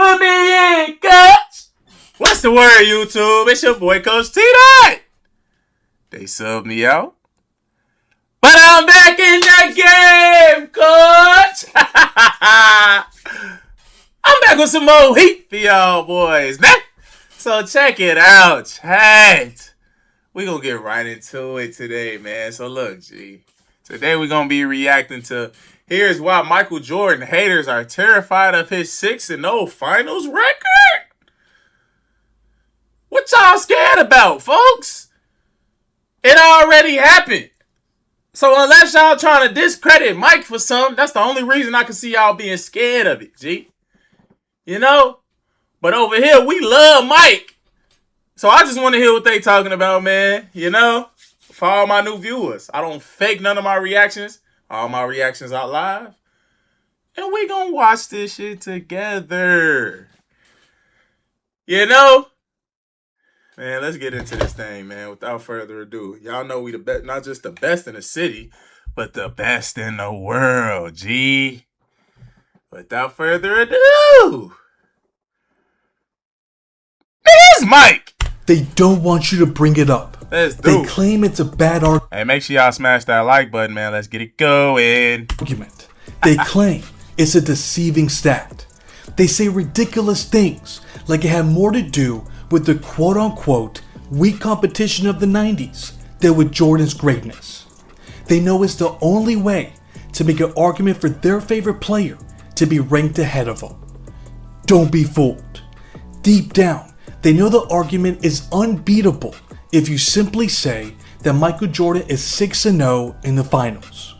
Put me in, Coach. What's the word, YouTube? It's your boy, Coach TDOT. They subbed me out, but I'm back in the game, Coach. I'm back with some more heat for y'all boys, man. So check it out, chat. We gonna get right into it today, man. So look, G. Today we're gonna be reacting to here's why Michael Jordan haters are terrified of his 6-0 finals record. What y'all scared about, folks? It already happened. So unless y'all trying to discredit Mike for something, that's the only reason I can see y'all being scared of it, G. You know? But over here, we love Mike. So I just want to hear what they talking about, man. You know? For all my new viewers. I don't fake none of my reactions. All my reactions are live. And we gonna watch this shit together. You know? Man, let's get into this thing, man. Without further ado. Y'all know we the best, not just the best in the city, but the best in the world, G. Without further ado. It is Mike. They don't want you to bring it up. Let's do They it. claim it's a bad Hey, make sure y'all smash that like button, man. Let's get it going. argument. They claim it's a deceiving stat. They say ridiculous things like it had more to do with the quote-unquote weak competition of the 90s than with Jordan's greatness. They know it's the only way to make an argument for their favorite player to be ranked ahead of them. Don't be fooled. Deep down, they know the argument is unbeatable if you simply say that Michael Jordan is 6-0 in the finals.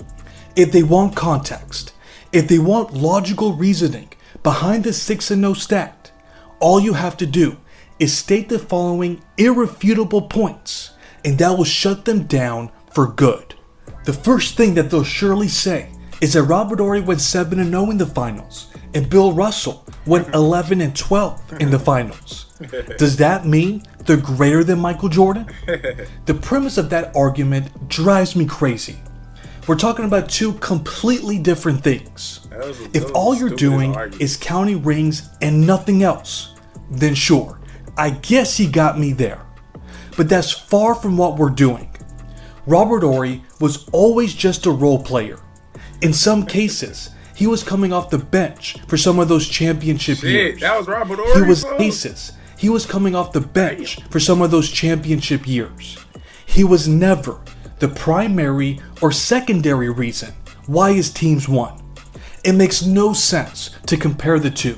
If they want context, if they want logical reasoning behind the 6-0 stat, all you have to do is state the following irrefutable points, and that will shut them down for good. The first thing that they'll surely say is that Robert Horry went 7-0 in the finals, and Bill Russell went 11-12 in the finals. Does that mean they're greater than Michael Jordan? The premise of that argument drives me crazy. We're talking about two completely different things. If all you're doing is counting rings and nothing else, then sure, I guess he got me there. But that's far from what we're doing. Robert Horry was always just a role player. In some cases, he was coming off the bench for some of those championship years. That was Robert Horry. He was coming off the bench for some of those championship years. He was never the primary or secondary reason why his teams won. It makes no sense to compare the two.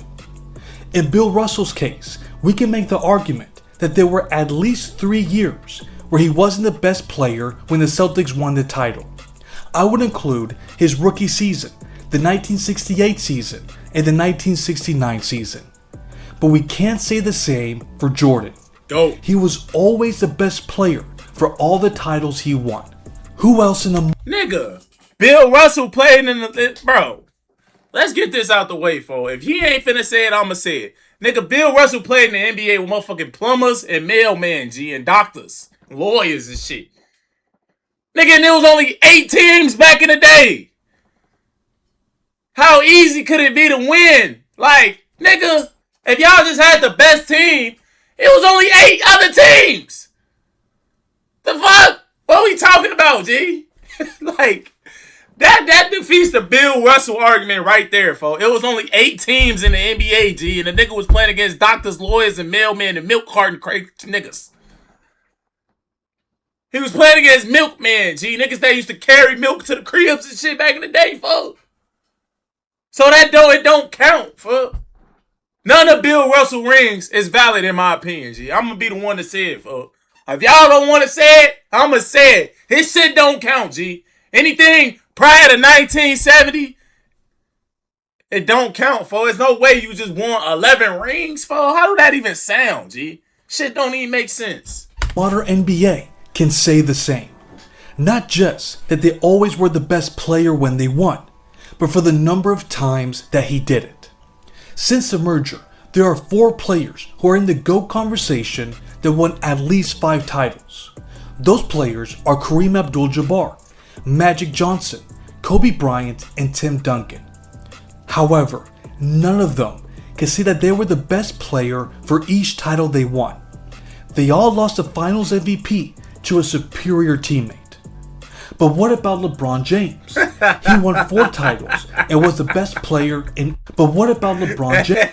In Bill Russell's case, we can make the argument that there were at least 3 years where he wasn't the best player when the Celtics won the title. I would include his rookie season, the 1968 season, and the 1969 season. But we can't say the same for Jordan. Dope. He was always the best player for all the titles he won. Who else in the... Nigga, Bill Russell played in the... Bro, let's get this out the way, fo. If he ain't finna say it, I'ma say it. Nigga, Bill Russell played in the NBA with motherfucking plumbers and mailmen, G, and doctors, lawyers and shit. Nigga, and there was only 8 teams back in the day. How easy could it be to win? Like, nigga, if y'all just had the best team, it was only 8 other teams. The fuck? What are we talking about, G? Like, that defeats the Bill Russell argument right there, folks. It was only 8 teams in the NBA, G, and the nigga was playing against doctors, lawyers, and mailmen and milk carton crazy niggas. He was playing against milkmen, G, niggas that used to carry milk to the cribs and shit back in the day, folks. So it don't count, folks. None of Bill Russell rings is valid in my opinion, G. I'm gonna be the one to say it, folks. If y'all don't want to say it, I'm gonna say it. His shit don't count, G. Anything prior to 1970, it don't count, folks. There's no way you just won 11 rings, folks. How do that even sound, G? Shit don't even make sense. Modern NBA can say the same. Not just that they always were the best player when they won, but for the number of times that he did it. Since the merger, there are 4 players who are in the GOAT conversation that won at least 5 titles. Those players are Kareem Abdul-Jabbar, Magic Johnson, Kobe Bryant, and Tim Duncan. However, none of them can say that they were the best player for each title they won. They all lost the Finals MVP to a superior teammate. But what about LeBron James? He won 4 titles and was the best player in... But what about LeBron James?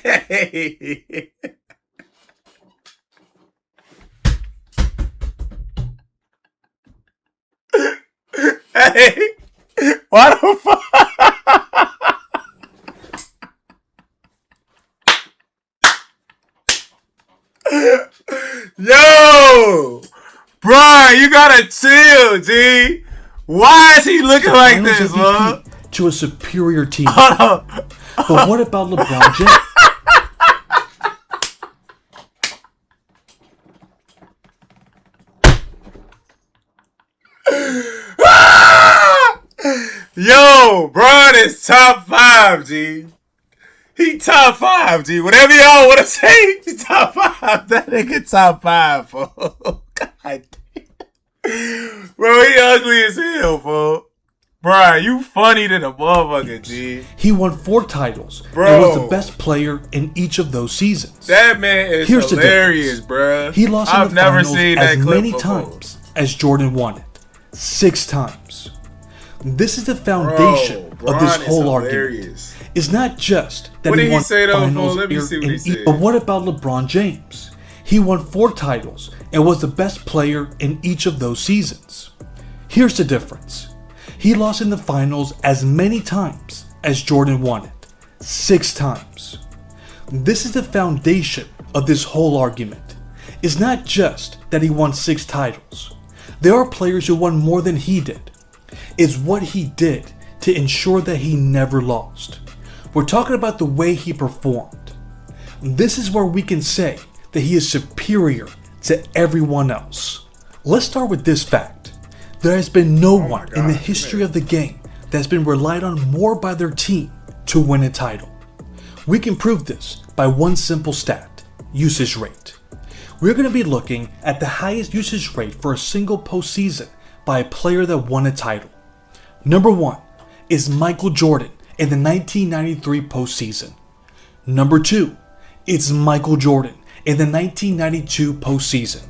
Hey, why the fuck? Yo, Brian, you gotta chill, G. Why is he looking like this, man? To a superior team. But what about LeBron James? Yo, Brian is top 5, G. He top 5, G. Whatever y'all want to say, he's top 5. That nigga top 5, fool. God damn. Bro, he ugly as hell, fool. Brian, you funny than a motherfucker, G. He won 4 titles bro, and was the best player in each of those seasons. That man is hilarious, bro. He lost in the finals as many times as Jordan won it. 6 times. This is the foundation of this whole argument. It's not just that he won finals but what about LeBron James? He won 4 titles and was the best player in each of those seasons. Here's the difference. He lost in the finals as many times as Jordan won it. 6 times. This is the foundation of this whole argument. It's not just that he won 6 titles. There are players who won more than he did. It's what he did to ensure that he never lost. We're talking about the way he performed. This is where we can say that he is superior to everyone else. Let's start with this fact. There has been no one in the history of the game that's been relied on more by their team to win a title. We can prove this by one simple stat: usage rate. We're going to be looking at the highest usage rate for a single postseason by a player that won a title. Number 1 is Michael Jordan in the 1993 postseason. Number 2 is Michael Jordan in the 1992 postseason.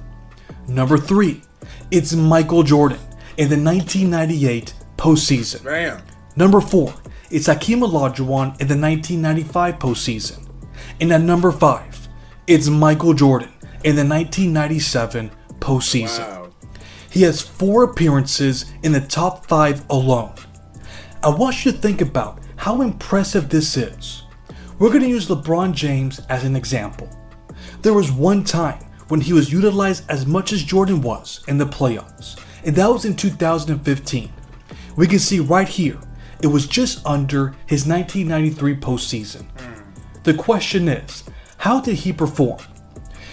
Number 3 it's Michael Jordan in the 1998 postseason. Bam. Number 4 it's Hakeem Olajuwon in the 1995 postseason. And at number 5 it's Michael Jordan in the 1997 postseason. Wow. He has 4 appearances in the top 5 alone. I want you to think about how impressive this is. We're going to use LeBron James as an example. There was one time when he was utilized as much as Jordan was in the playoffs, and that was in 2015. We can see right here, it was just under his 1993 postseason. The question is, how did he perform?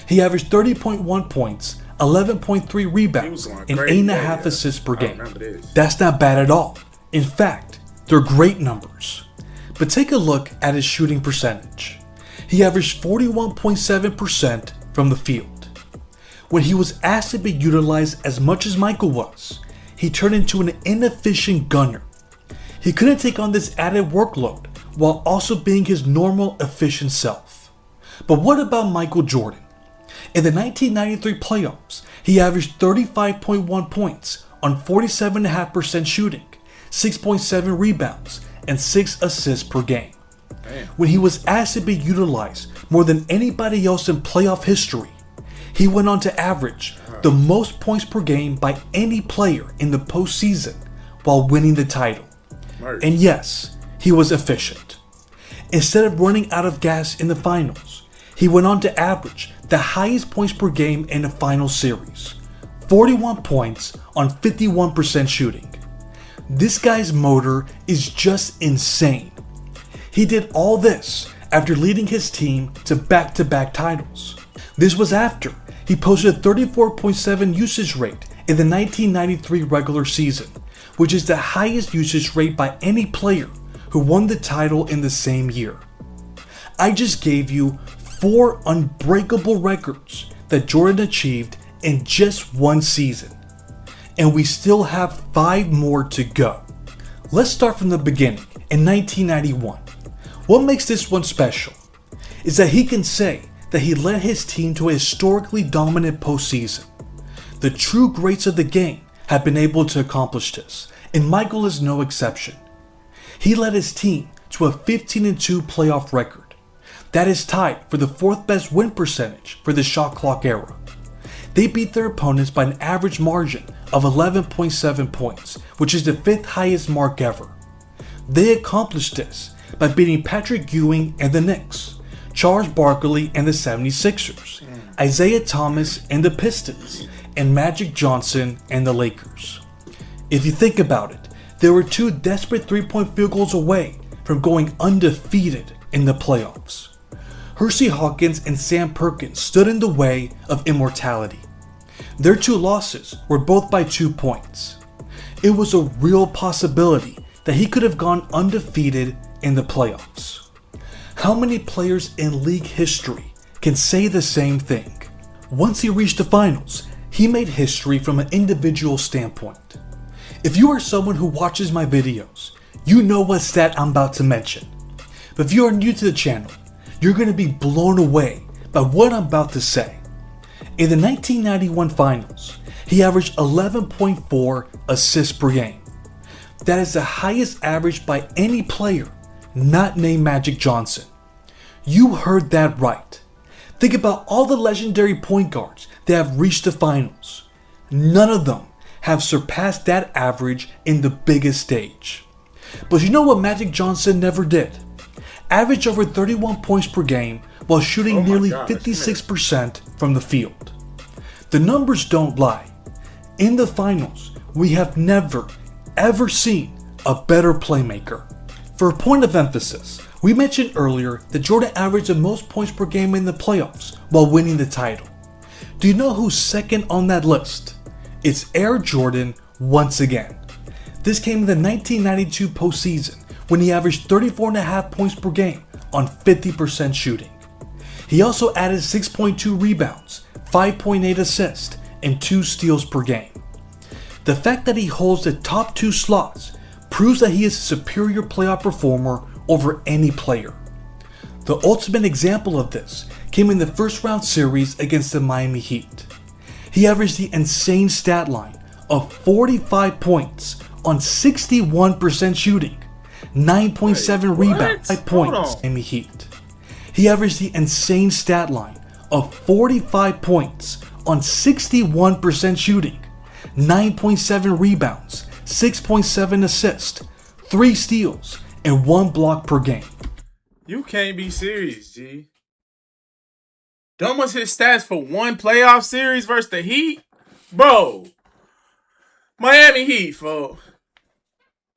He averaged 30.1 points, 11.3 rebounds, and 8.5 assists per game. That's not bad at all. In fact, they're great numbers. But take a look at his shooting percentage. He averaged 41.7% from the field. When he was asked to be utilized as much as Michael was, he turned into an inefficient gunner. He couldn't take on this added workload while also being his normal efficient self. But what about Michael Jordan? In the 1993 playoffs, he averaged 35.1 points on 47.5% shooting, 6.7 rebounds, and 6 assists per game. When he was asked to be utilized more than anybody else in playoff history, he went on to average the most points per game by any player in the postseason while winning the title. And yes, he was efficient. Instead of running out of gas in the finals, he went on to average the highest points per game in the final series, 41 points on 51% shooting. This guy's motor is just insane. He did all this after leading his team to back-to-back titles. This was after he posted a 34.7 usage rate in the 1993 regular season, which is the highest usage rate by any player who won the title in the same year. I just gave you 4 unbreakable records that Jordan achieved in just one season, and we still have 5 more to go. Let's start from the beginning in 1991. What makes this one special? is that he can say that he led his team to a historically dominant postseason. The true greats of the game have been able to accomplish this, and Michael is no exception. He led his team to a 15-2 playoff record. That is tied for the 4th best win percentage for the shot clock era. They beat their opponents by an average margin of 11.7 points, which is the 5th highest mark ever. They accomplished this by beating Patrick Ewing and the Knicks, Charles Barkley and the 76ers, Isaiah Thomas and the Pistons, and Magic Johnson and the Lakers. If you think about it, they were 2 desperate 3-point field goals away from going undefeated in the playoffs. Hersey Hawkins and Sam Perkins stood in the way of immortality. Their 2 losses were both by 2 points. It was a real possibility that he could have gone undefeated in the playoffs. How many players in league history can say the same thing? Once he reached the finals, he made history from an individual standpoint. If you are someone who watches my videos, you know what stat I'm about to mention. But if you are new to the channel, you're going to be blown away by what I'm about to say. In the 1991 finals, he averaged 11.4 assists per game. That is the highest average by any player not named Magic Johnson. You heard that right. Think about all the legendary point guards that have reached the finals. None of them have surpassed that average in the biggest stage. But you know what Magic Johnson never did? Average over 31 points per game while shooting nearly 56% from the field. The numbers don't lie. In the finals, we have never, ever seen a better playmaker. For a point of emphasis, we mentioned earlier that Jordan averaged the most points per game in the playoffs while winning the title. Do you know who's second on that list? It's Air Jordan once again. This came in the 1992 postseason when he averaged 34.5 points per game on 50% shooting. He also added 6.2 rebounds, 5.8 assists, and 2 steals per game. The fact that he holds the top 2 slots proves that he is a superior playoff performer over any player. The ultimate example of this came in the first round series against the Miami Heat. He averaged the insane stat line of 45 points on 61% shooting, 9.7 rebounds, 5 points, Miami Heat. He averaged the insane stat line of 45 points on 61% shooting, 9.7 rebounds, 6.7 assists, 3 steals, and 1 block per game. You can't be serious, G. Dumb was his stats for one playoff series versus the Heat? Bro. Miami Heat, folks.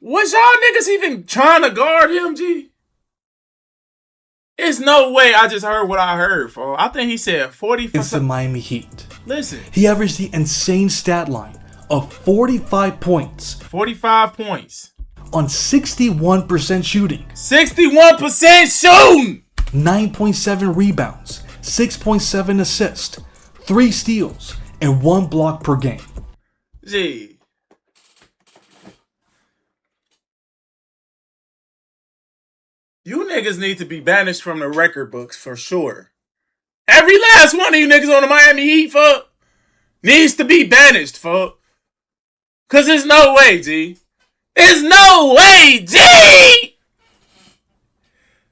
Was y'all niggas even trying to guard him, G? There's no way I just heard what I heard, folks. I think he said 40 against the Miami Heat. Listen. He averaged the insane stat line of 45 points. 45 points. On 61% shooting. 61% shooting! 9.7 rebounds, 6.7 assists, 3 steals, and 1 block per game. Gee. You niggas need to be banished from the record books for sure. Every last one of you niggas on the Miami Heat, fuck, needs to be banished, fuck. Cause there's no way, G. There's no way, G!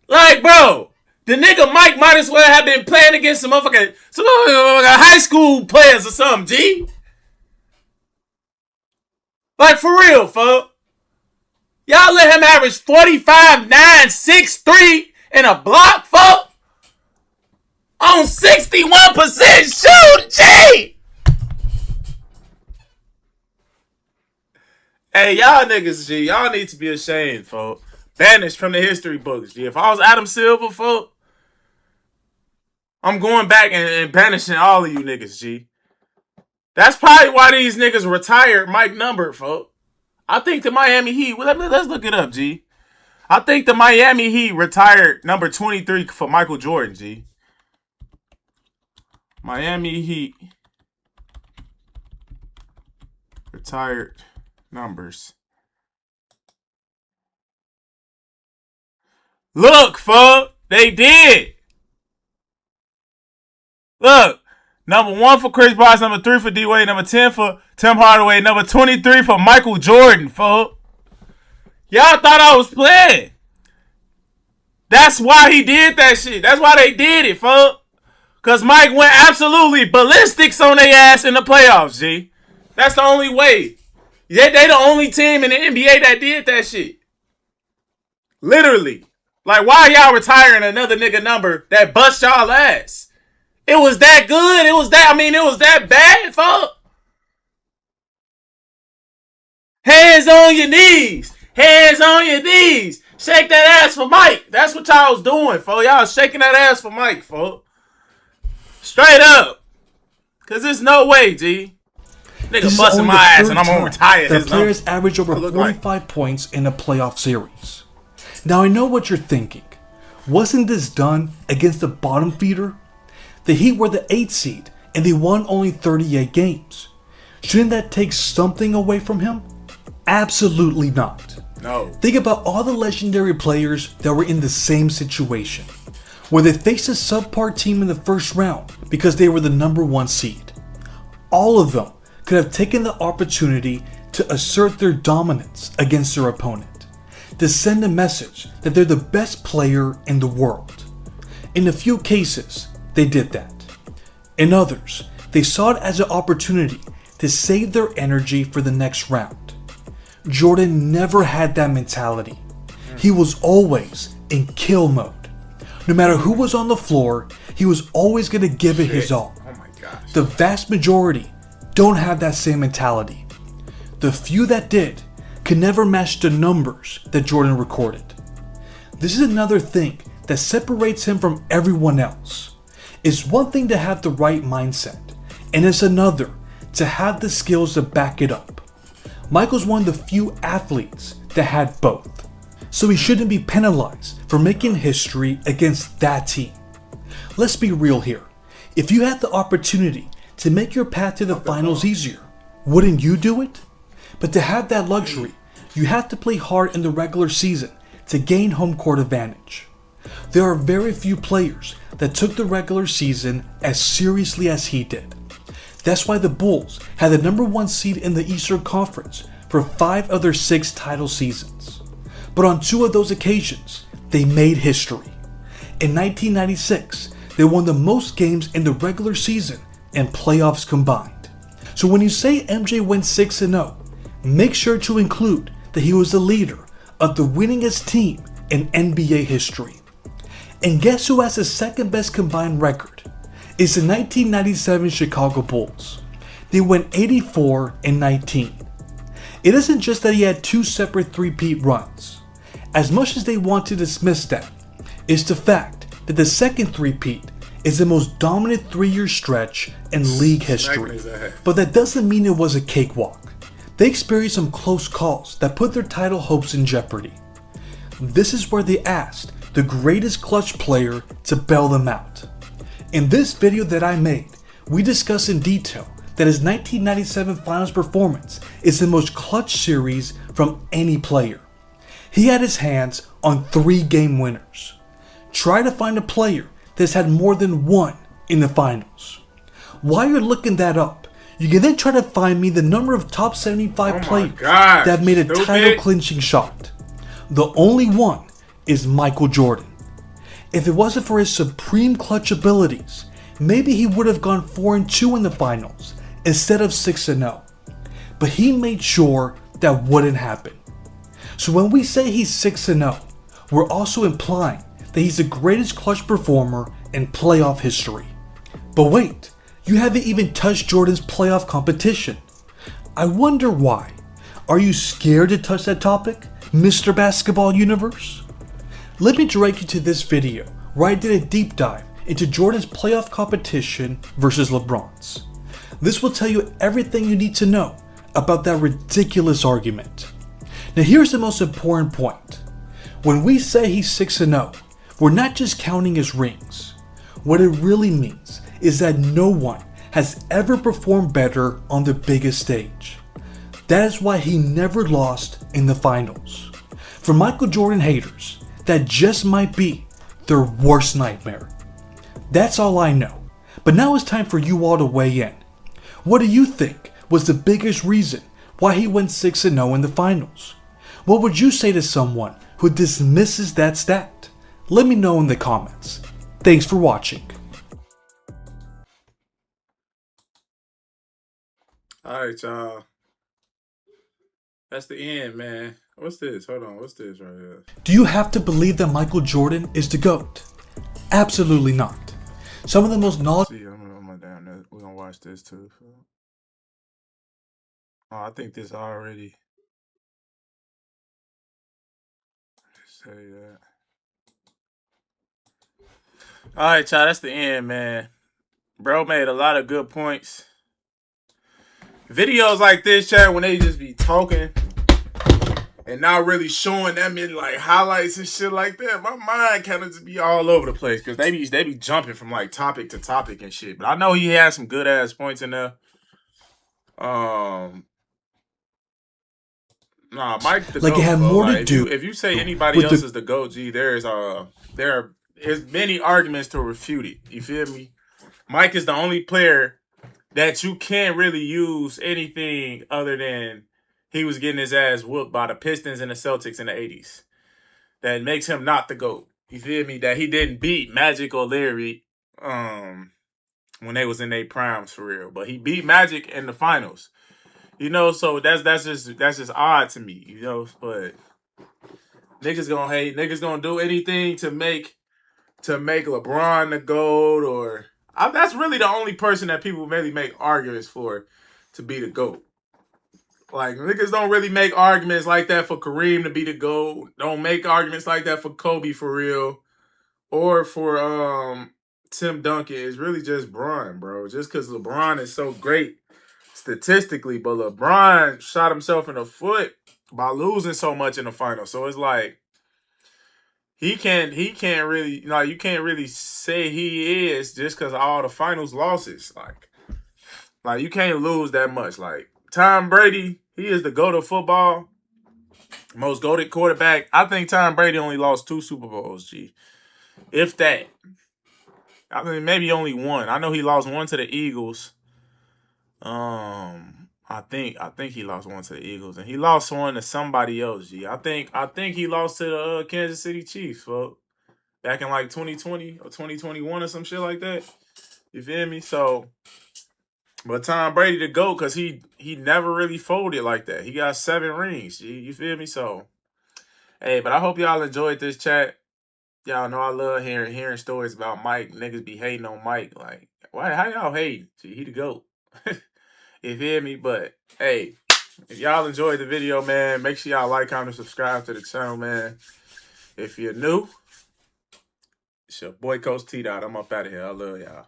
Like, bro, the nigga Mike might as well have been playing against some motherfucking high school players or something, G. Like, for real, fuck. Y'all let him average 45, 9, 6, 3 in a block, fuck. On 61% shoot, G! Hey, y'all niggas, G, y'all need to be ashamed, folks. Banished from the history books, G. If I was Adam Silver, folks, I'm going back and banishing all of you niggas, G. That's probably why these niggas retired Mike Number, folks. I think the Miami Heat, let's look it up, G. I think the Miami Heat retired number 23 for Michael Jordan, G. Miami Heat retired numbers. Look, fuck, they did. Look, number 1 for Chris Bosh, number 3 for D-Wade, number 10 for Tim Hardaway, number 23 for Michael Jordan, folks. Y'all thought I was playing. That's why he did that shit. That's why they did it, folks. Because Mike went absolutely ballistics on their ass in the playoffs, G. That's the only way. They the only team in the NBA that did that shit. Literally. Like, why are y'all retiring another nigga number that bust y'all ass? It was that good. It was that bad, fuck. Hands on your knees. Hands on your knees. Shake that ass for Mike. That's what y'all was doing, folks. Y'all was shaking that ass for Mike, folks. Straight up. Because there's no way, G. Nigga busting my ass and I'm going to retire his number. The players average over 45 points in a playoff series. Now, I know what you're thinking. Wasn't this done against the bottom feeder? The Heat were the 8th seed, and they won only 38 games. Shouldn't that take something away from him? Absolutely not. No. Think about all the legendary players that were in the same situation, where they faced a subpar team in the first round because they were the number 1 seed. All of them could have taken the opportunity to assert their dominance against their opponent, to send a message that they're the best player in the world. In a few cases, they did that. In others, they saw it as an opportunity to save their energy for the next round. Jordan never had that mentality. He was always in kill mode. No matter who was on the floor, he was always going to give it his all. Oh my gosh. The vast majority don't have that same mentality. The few that did could never match the numbers that Jordan recorded. This is another thing that separates him from everyone else. It's one thing to have the right mindset, and it's another to have the skills to back it up. Michael's one of the few athletes that had both, so he shouldn't be penalized for making history against that team. Let's be real here. If you had the opportunity to make your path to the finals easier, wouldn't you do it? But to have that luxury, you have to play hard in the regular season to gain home court advantage. There are very few players that took the regular season as seriously as he did. That's why the Bulls had the number 1 seed in the Eastern Conference for 5 of their 6 title seasons. But on 2 of those occasions, they made history. In 1996, they won the most games in the regular season and playoffs combined. So when you say MJ went 6-0, make sure to include that he was the leader of the winningest team in NBA history. And guess who has the second best combined record? It's the 1997 Chicago Bulls. They went 84-19. It isn't just that he had 2 separate three-peat runs. As much as they want to dismiss that, it's the fact that the second three-peat is the most dominant 3-year stretch in league history. But that doesn't mean it was a cakewalk. They experienced some close calls that put their title hopes in jeopardy. This is where they asked the greatest clutch player to bail them out. In this video that I made, we discuss in detail that his 1997 finals performance is the most clutch series from any player. He had his hands on 3 game winners. Try to find a player that's had more than 1 in the finals. While you're looking that up, you can then try to find me the number of top 75 players that have made a title clinching shot. The only one is Michael Jordan. If it wasn't for his supreme clutch abilities, maybe he would have gone 4-2 in the finals instead of 6-0. But he made sure that wouldn't happen. So when we say he's 6-0, we're also implying that he's the greatest clutch performer in playoff history. But wait, you haven't even touched Jordan's playoff competition. I wonder why. Are you scared to touch that topic, Mr. Basketball Universe? Let me direct you to this video where I did a deep dive into Jordan's playoff competition versus LeBron's. This will tell you everything you need to know about that ridiculous argument. Now here's the most important point. When we say he's 6-0, we're not just counting his rings. What it really means is that no one has ever performed better on the biggest stage. That is why he never lost in the finals. For Michael Jordan haters, that just might be their worst nightmare. That's all I know. But But now it's time for you all to weigh in. What do you think was the biggest reason why he went 6-0 in the finals? What would you say to someone who dismisses that stat? Let me know in the comments. Thanks for watching. All right, y'all. That's the end, man. What's this? Hold on. What's this right here? Do you have to believe that Michael Jordan is the GOAT? Absolutely not. Some of the most knowledgeable... See, I'm down there. We're going to watch this too. Oh, I think this already... Say that. All right, y'all. That's the end, man. Bro made a lot of good points. Videos like this, chat, when they just be talking and not really showing that many like highlights and shit like that, my mind kind of just be all over the place because they be jumping from like topic to topic and shit. But I know he had some good ass points in there. Nah, Mike the like GOAT, it had more to do. If you say anybody else is the GOAT, G, there is many arguments to refute it. You feel me? Mike is the only player that you can't really use anything other than he was getting his ass whooped by the Pistons and the Celtics in the 80s. That makes him not the GOAT. You feel me? That he didn't beat Magic or Larry when they was in their primes for real. But he beat Magic in the finals. You know, so that's just odd to me, you know, but niggas gonna hate, niggas gonna do anything to make LeBron the GOAT, or that's really the only person that people really make arguments for to be the GOAT. Like, niggas don't really make arguments like that for Kareem to be the GOAT. Don't make arguments like that for Kobe for real. Or for Tim Duncan. It's really just Bron, bro. Just because LeBron is so great statistically, but LeBron shot himself in the foot by losing so much in the final. So it's like he can't really, like, you can't really say he is just because of all the finals losses. Like you can't lose that much. Like Tom Brady, he is the GOAT of football, most GOATed quarterback. I think Tom Brady only lost 2 Super Bowls, G. If that. I mean, maybe only one. I know he lost one to the Eagles. I think he lost one to the Eagles, and he lost one to somebody else. G. I think he lost to the Kansas City Chiefs, back in like 2020 or 2021 or some shit like that. You feel me? So, but Tom Brady the GOAT because he never really folded like that. He got 7 rings. G. You feel me? So, hey, but I hope y'all enjoyed this chat. Y'all know I love hearing stories about Mike. Niggas be hating on Mike. Like, why? How y'all hating? Gee, he the GOAT. You feel me? But, hey, if y'all enjoyed the video, man, make sure y'all like, comment, subscribe to the channel, man. If you're new, it's your boy, Coach TDOT. I'm up out of here. I love y'all.